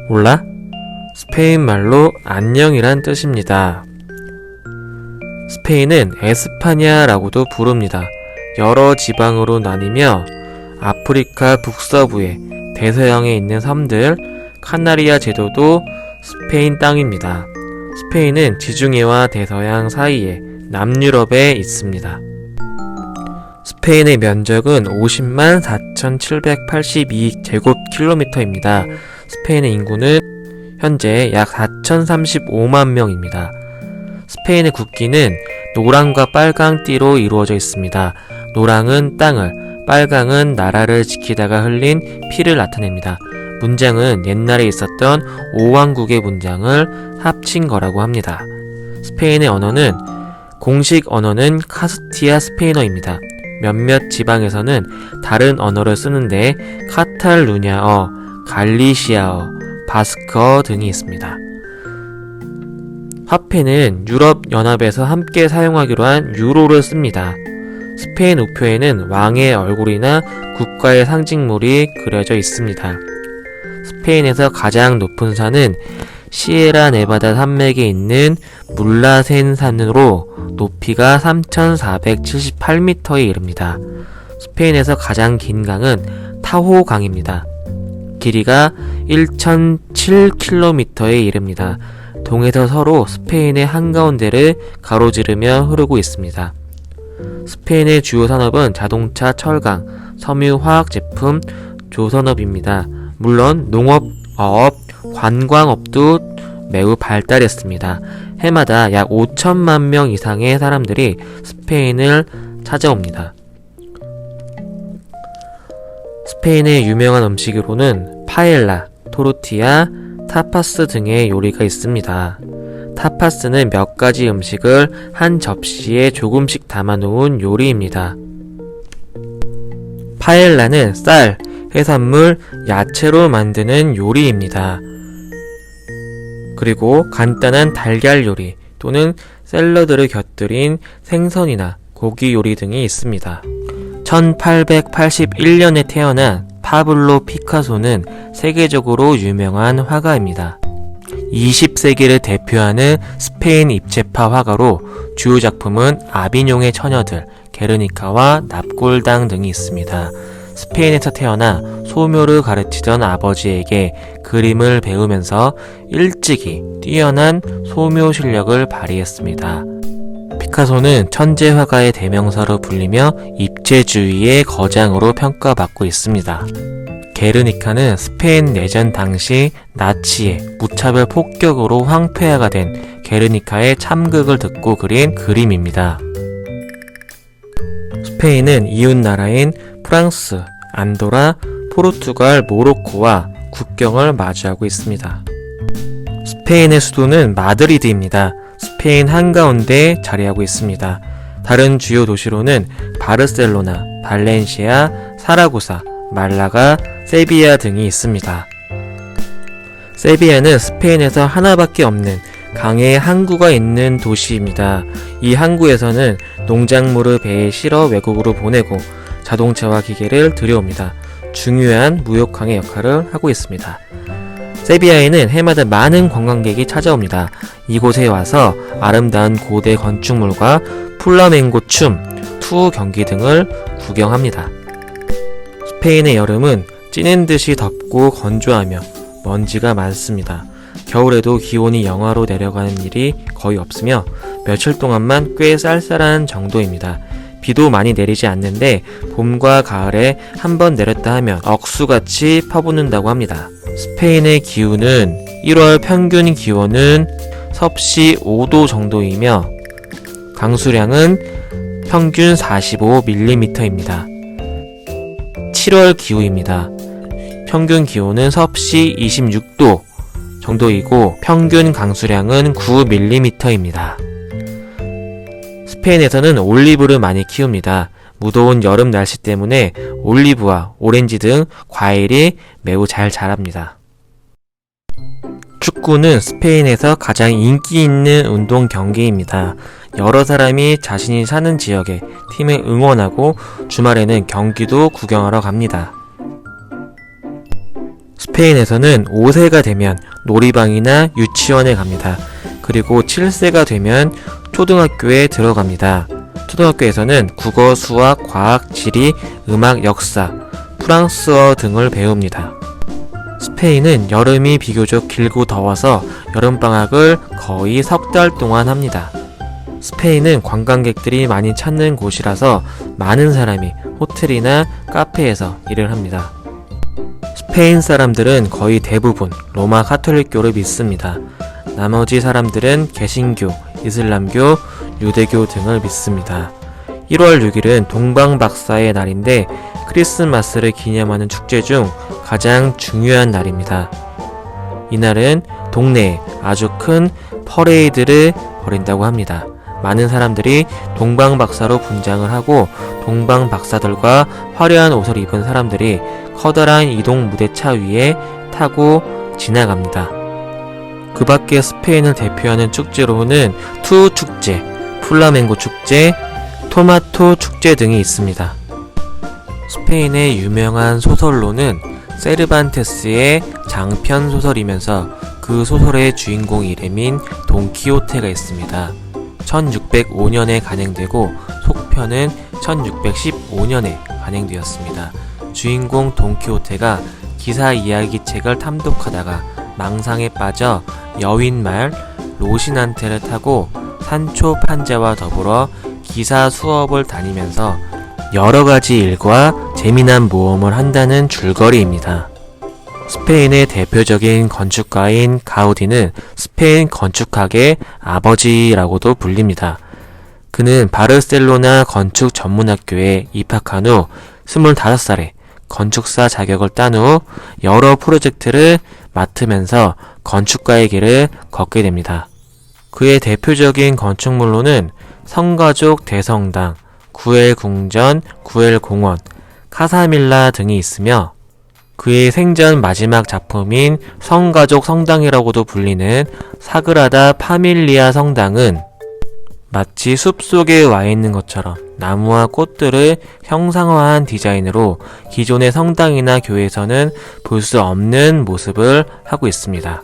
올라? 스페인 말로 안녕이란 뜻입니다. 스페인은 에스파냐라고도 부릅니다. 여러 지방으로 나뉘며 아프리카 북서부에 대서양에 있는 섬들, 카나리아 제도도 스페인 땅입니다. 스페인은 지중해와 대서양 사이에 남유럽에 있습니다. 스페인의 면적은 50만 4,782제곱킬로미터입니다. 스페인의 인구는 현재 약 4,035만 명입니다. 스페인의 국기는 노랑과 빨강 띠로 이루어져 있습니다. 노랑은 땅을, 빨강은 나라를 지키다가 흘린 피를 나타냅니다. 문장은 옛날에 있었던 5왕국의 문장을 합친 거라고 합니다. 스페인의 언어는 공식 언어는 카스티아 스페인어입니다. 몇몇 지방에서는 다른 언어를 쓰는데 카탈루냐어, 갈리시아어, 바스크어 등이 있습니다. 화폐는 유럽연합에서 함께 사용하기로 한 유로를 씁니다. 스페인 우표에는 왕의 얼굴이나 국가의 상징물이 그려져 있습니다. 스페인에서 가장 높은 산은 시에라 네바다 산맥에 있는 물라센 산으로 높이가 3,478m에 이릅니다. 스페인에서 가장 긴 강은 타호 강입니다. 길이가 1,007km에 이릅니다. 동에서 서로 스페인의 한가운데를 가로지르며 흐르고 있습니다. 스페인의 주요 산업은 자동차, 철강, 섬유, 화학제품, 조선업입니다. 물론 농업, 어업, 관광업도 매우 발달했습니다. 해마다 약 5천만 명 이상의 사람들이 스페인을 찾아옵니다. 스페인의 유명한 음식으로는 파엘라, 토르티아, 타파스 등의 요리가 있습니다. 타파스는 몇 가지 음식을 한 접시에 조금씩 담아놓은 요리입니다. 파엘라는 쌀, 해산물, 야채로 만드는 요리입니다. 그리고 간단한 달걀 요리 또는 샐러드를 곁들인 생선이나 고기 요리 등이 있습니다. 1881년에 태어난 파블로 피카소는 세계적으로 유명한 화가입니다. 20세기를 대표하는 스페인 입체파 화가로 주요 작품은 아비뇽의 처녀들, 게르니카와 납골당 등이 있습니다. 스페인에서 태어나 소묘를 가르치던 아버지에게 그림을 배우면서 일찍이 뛰어난 소묘 실력을 발휘했습니다. 피카소는 천재 화가의 대명사로 불리며 입체주의의 거장으로 평가받고 있습니다. 게르니카는 스페인 내전 당시 나치의 무차별 폭격으로 황폐화가 된 게르니카의 참극을 듣고 그린 그림입니다. 스페인은 이웃 나라인 프랑스, 안도라, 포르투갈, 모로코와 국경을 마주하고 있습니다. 스페인의 수도는 마드리드입니다. 스페인 한가운데에 자리하고 있습니다. 다른 주요 도시로는 바르셀로나, 발렌시아, 사라고사, 말라가, 세비야 등이 있습니다. 세비야는 스페인에서 하나밖에 없는 강의 항구가 있는 도시입니다. 이 항구에서는 농작물을 배에 실어 외국으로 보내고 자동차와 기계를 들여옵니다. 중요한 무역항의 역할을 하고 있습니다. 세비야에는 해마다 많은 관광객이 찾아옵니다. 이곳에 와서 아름다운 고대 건축물과 플라멩고 춤, 투 경기 등을 구경합니다. 스페인의 여름은 찌는 듯이 덥고 건조하며 먼지가 많습니다. 겨울에도 기온이 영하로 내려가는 일이 거의 없으며 며칠 동안만 꽤 쌀쌀한 정도입니다. 비도 많이 내리지 않는데 봄과 가을에 한번 내렸다 하면 억수같이 퍼붓는다고 합니다. 스페인의 기후는 1월 평균 기온은 섭씨 5도 정도이며 강수량은 평균 45mm입니다. 7월 기후입니다. 평균 기온은 섭씨 26도 정도이고 평균 강수량은 9mm입니다. 스페인에서는 올리브를 많이 키웁니다. 무더운 여름 날씨 때문에 올리브와 오렌지 등 과일이 매우 잘 자랍니다. 축구는 스페인에서 가장 인기 있는 운동 경기입니다. 여러 사람이 자신이 사는 지역에 팀을 응원하고 주말에는 경기도 구경하러 갑니다. 스페인에서는 5세가 되면 놀이방이나 유치원에 갑니다. 그리고 7세가 되면 초등학교에 들어갑니다. 초등학교에서는 국어, 수학, 과학, 지리, 음악, 역사, 프랑스어 등을 배웁니다. 스페인은 여름이 비교적 길고 더워서 여름방학을 거의 석 달 동안 합니다. 스페인은 관광객들이 많이 찾는 곳이라서 많은 사람이 호텔이나 카페에서 일을 합니다. 스페인 사람들은 거의 대부분 로마 가톨릭교를 믿습니다. 나머지 사람들은 개신교, 이슬람교, 유대교 등을 믿습니다. 1월 6일은 동방박사의 날인데 크리스마스를 기념하는 축제 중 가장 중요한 날입니다. 이날은 동네에 아주 큰 퍼레이드를 벌인다고 합니다. 많은 사람들이 동방박사로 분장을 하고 동방박사들과 화려한 옷을 입은 사람들이 커다란 이동 무대차 위에 타고 지나갑니다. 그 밖에 스페인을 대표하는 축제로는 투 축제, 플라멩고 축제, 토마토 축제 등이 있습니다. 스페인의 유명한 소설로는 세르반테스의 장편 소설이면서 그 소설의 주인공 이름인 돈키호테가 있습니다. 1605년에 간행되고 속편은 1615년에 간행되었습니다. 주인공 돈키호테가 기사 이야기책을 탐독하다가 망상에 빠져 여윈말 로시난테를 타고 산초 판자와 더불어 기사 수업을 다니면서 여러가지 일과 재미난 모험을 한다는 줄거리입니다. 스페인의 대표적인 건축가인 가우디는 스페인 건축학의 아버지라고도 불립니다. 그는 바르셀로나 건축 전문학교에 입학한 후 25살에 건축사 자격을 딴 후 여러 프로젝트를 맡으면서 건축가의 길을 걷게 됩니다. 그의 대표적인 건축물로는 성가족 대성당, 구엘 궁전, 구엘 공원, 카사밀라 등이 있으며 그의 생전 마지막 작품인 성가족 성당이라고도 불리는 사그라다 파밀리아 성당은 마치 숲속에 와 있는 것처럼 나무와 꽃들을 형상화한 디자인으로 기존의 성당이나 교회에서는 볼 수 없는 모습을 하고 있습니다.